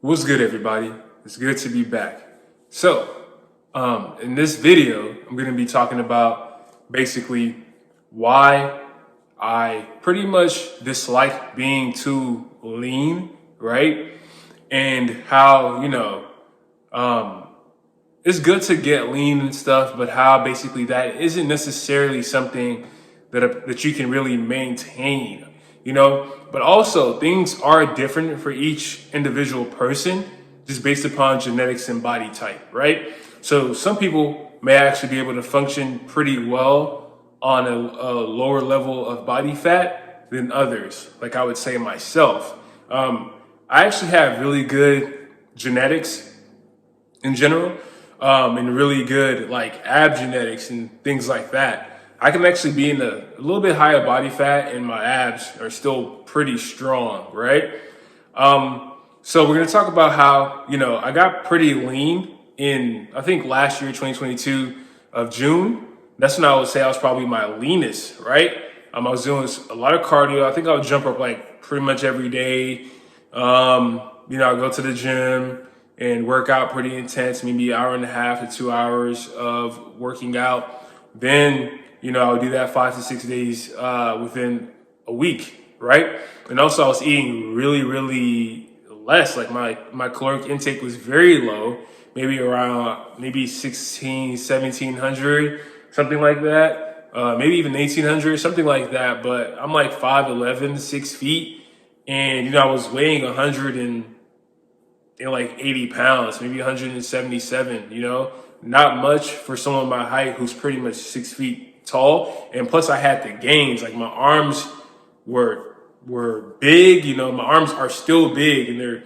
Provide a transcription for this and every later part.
What's good, everybody? It's good to be back. In this video, I'm going to be talking about basically why I pretty much dislike being too lean, right? And how, it's good to get lean and stuff, but how basically that isn't necessarily something that you can really maintain, But also things are different for each individual person, just based upon genetics and body type, right? So some people may actually be able to function pretty well on a lower level of body fat than others. Like I would say myself, I actually have really good genetics in general, and really good like ab genetics and things like that. I can actually be in a little bit higher body fat and my abs are still pretty strong, right? So we're gonna talk about how, I got pretty lean in, I think last year, 2022 of June. That's when I would say I was probably my leanest, right? I was doing a lot of cardio. I think I would jump up like pretty much every day. I go to the gym and work out pretty intense, maybe an hour and a half to 2 hours of working out. Then, I would do that 5 to 6 days within a week, right? And also I was eating really, really less. Like my caloric intake was very low, maybe around 1700, something like that. Maybe even 1800, something like that. But I'm like 5'11", 6 feet. And, I was weighing 180 pounds, maybe 177, not much for someone my height who's pretty much 6 feet tall. And plus I had the gains, like my arms were big, my arms are still big and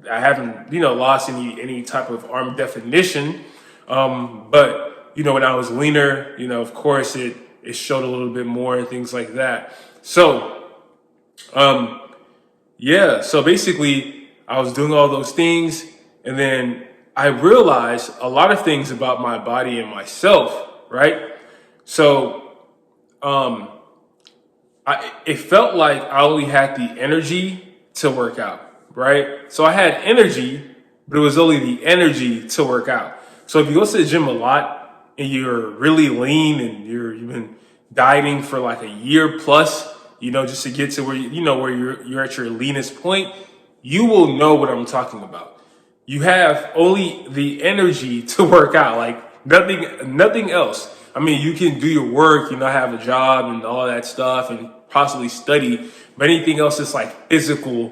I haven't, lost any type of arm definition. But, when I was leaner, of course it showed a little bit more and things like that. So, so basically I was doing all those things and then I realized a lot of things about my body and myself, right? So, it felt like I only had the energy to work out, right? So I had energy, but it was only the energy to work out. So if you go to the gym a lot and you're really lean and you've been dieting for like a year plus, just to get to where where you're at your leanest point, you will know what I'm talking about. You have only the energy to work out, like nothing else. I mean, you can do your work, have a job and all that stuff and possibly study, but anything else is like physical,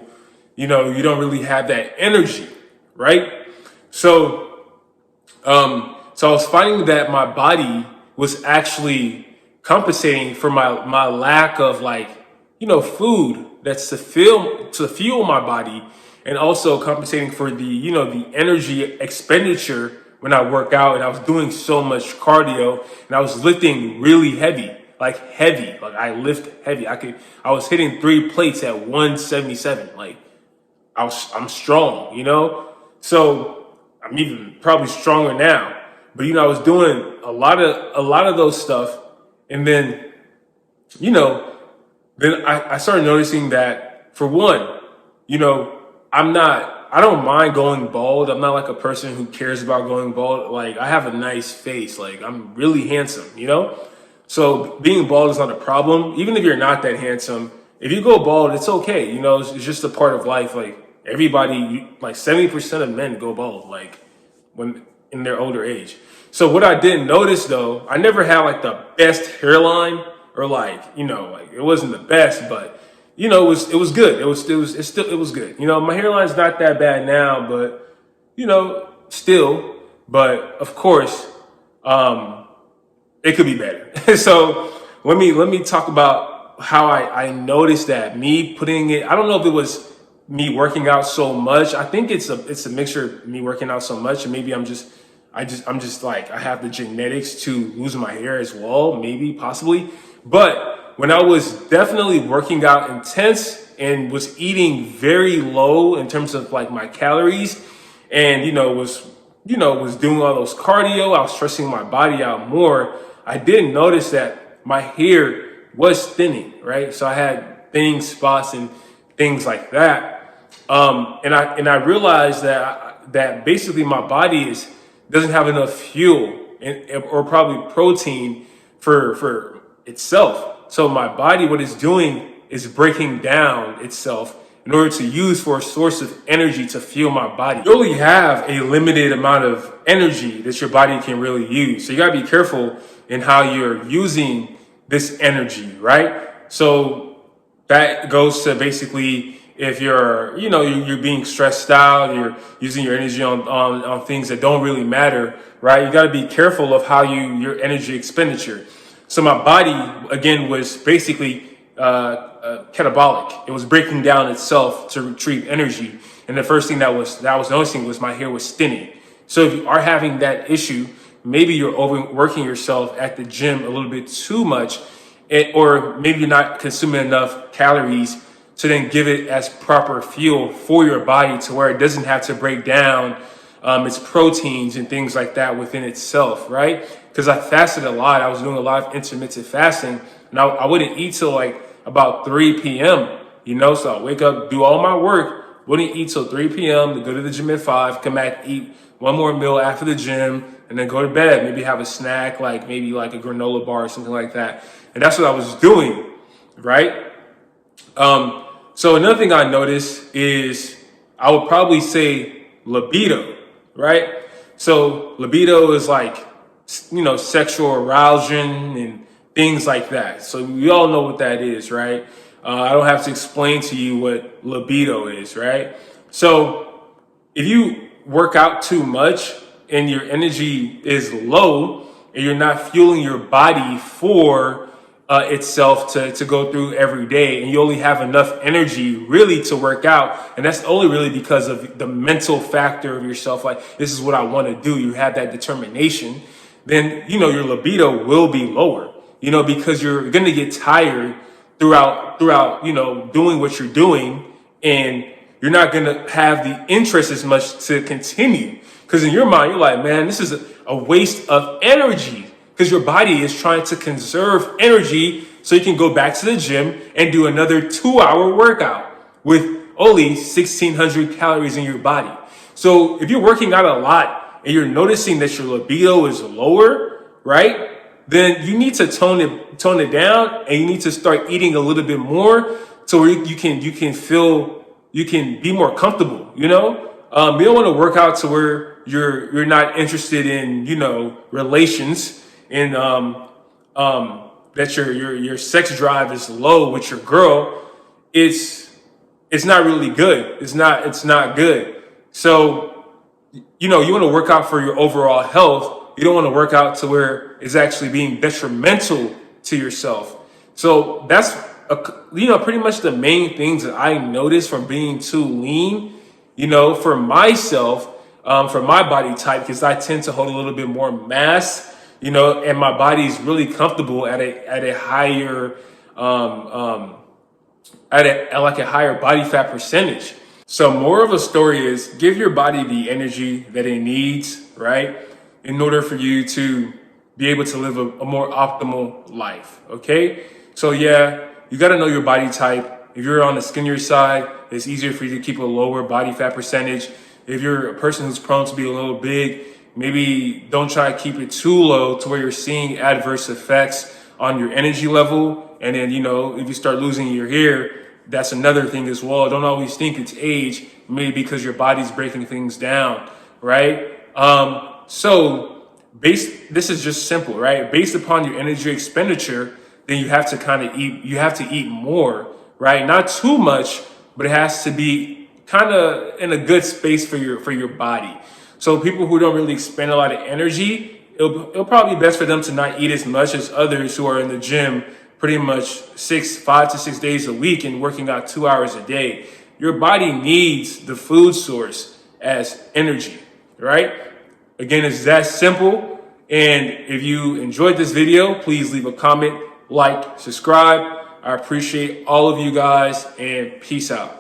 you don't really have that energy, right? So, so I was finding that my body was actually compensating for my lack of food that's to fuel my body, and also compensating for the energy expenditure when I work out. And I was doing so much cardio and I was lifting really heavy, like I lift heavy. I was hitting 3 plates at 177. Like I'm strong, so I'm even probably stronger now, but I was doing a lot of those stuff. And then, then I started noticing that, for one, I don't mind going bald. I'm not like a person who cares about going bald. Like I have a nice face. Like I'm really handsome, So being bald is not a problem. Even if you're not that handsome, if you go bald, it's okay. It's just a part of life. Like everybody, like 70% of men go bald, like when in their older age. So what I didn't notice though, I never had like the best hairline, or like it wasn't the best, but it was good. It was good. My hairline's not that bad now, but still. But of course, it could be better. So let me talk about how I noticed that me putting it. I don't know if it was me working out so much. I think it's a mixture of me working out so much, and maybe I'm just like, I have the genetics to lose my hair as well, maybe, possibly. But when I was definitely working out intense and was eating very low in terms of like my calories, and was doing all those cardio, I was stressing my body out more, I did notice that my hair was thinning, right? So I had thinning spots and things like that. And I realized that basically my body doesn't have enough fuel or probably protein for itself. So my body, what it's doing is breaking down itself in order to use for a source of energy to fuel my body. You only have a limited amount of energy that your body can really use. So you gotta be careful in how you're using this energy, right? So that goes to basically if you're being stressed out, you're using your energy on things that don't really matter, right? You got to be careful of how your energy expenditure. So my body again was basically catabolic. It was breaking down itself to retrieve energy. And the first thing that I was noticing was my hair was thinning. So if you are having that issue, maybe you're overworking yourself at the gym a little bit too much, or maybe you're not consuming enough calories to then give it as proper fuel for your body to where it doesn't have to break down its proteins and things like that within itself, right? Because I fasted a lot. I was doing a lot of intermittent fasting, and I wouldn't eat till like about 3 p.m., so I wake up, do all my work, wouldn't eat till 3 p.m. to go to the gym at 5, come back, eat one more meal after the gym, and then go to bed, maybe have a snack, maybe like a granola bar or something like that. And that's what I was doing, right? So another thing I noticed is I would probably say libido, right? So libido is sexual arousal and things like that. So we all know what that is, right? I don't have to explain to you what libido is, right? So if you work out too much and your energy is low and you're not fueling your body for itself to go through every day, and you only have enough energy really to work out, and that's only really because of the mental factor of yourself, like this is what I want to do, you have that determination, then your libido will be lower, because you're going to get tired throughout doing what you're doing, and you're not going to have the interest as much to continue, because in your mind you're like, man, this is a waste of energy. Because your body is trying to conserve energy so you can go back to the gym and do another 2-hour workout with only 1,600 calories in your body. So if you're working out a lot and you're noticing that your libido is lower, right? Then you need to tone it down, and you need to start eating a little bit more so where you can be more comfortable, You don't want to work out to where you're not interested in, relations, and that your sex drive is low with your girl. It's not really good. It's not good. So you want to work out for your overall health. You don't want to work out to where it's actually being detrimental to yourself. So that's pretty much the main things that I noticed from being too lean. For myself, for my body type, because I tend to hold a little bit more mass. And my body's really comfortable at a higher, at a higher body fat percentage. So more of a story is give your body the energy that it needs, right? In order for you to be able to live a more optimal life. Okay. So yeah, you got to know your body type. If you're on the skinnier side, it's easier for you to keep a lower body fat percentage. If you're a person who's prone to be a little big, maybe don't try to keep it too low to where you're seeing adverse effects on your energy level. And then, if you start losing your hair, that's another thing as well. Don't always think it's age, maybe because your body's breaking things down, right? So this is just simple, right? Based upon your energy expenditure, then you have to eat more, right? Not too much, but it has to be kind of in a good space for your body. So people who don't really expend a lot of energy, it'll probably be best for them to not eat as much as others who are in the gym pretty much 5 to 6 days a week and working out 2 hours a day. Your body needs the food source as energy, right? Again, it's that simple. And if you enjoyed this video, please leave a comment, like, subscribe. I appreciate all of you guys, and peace out.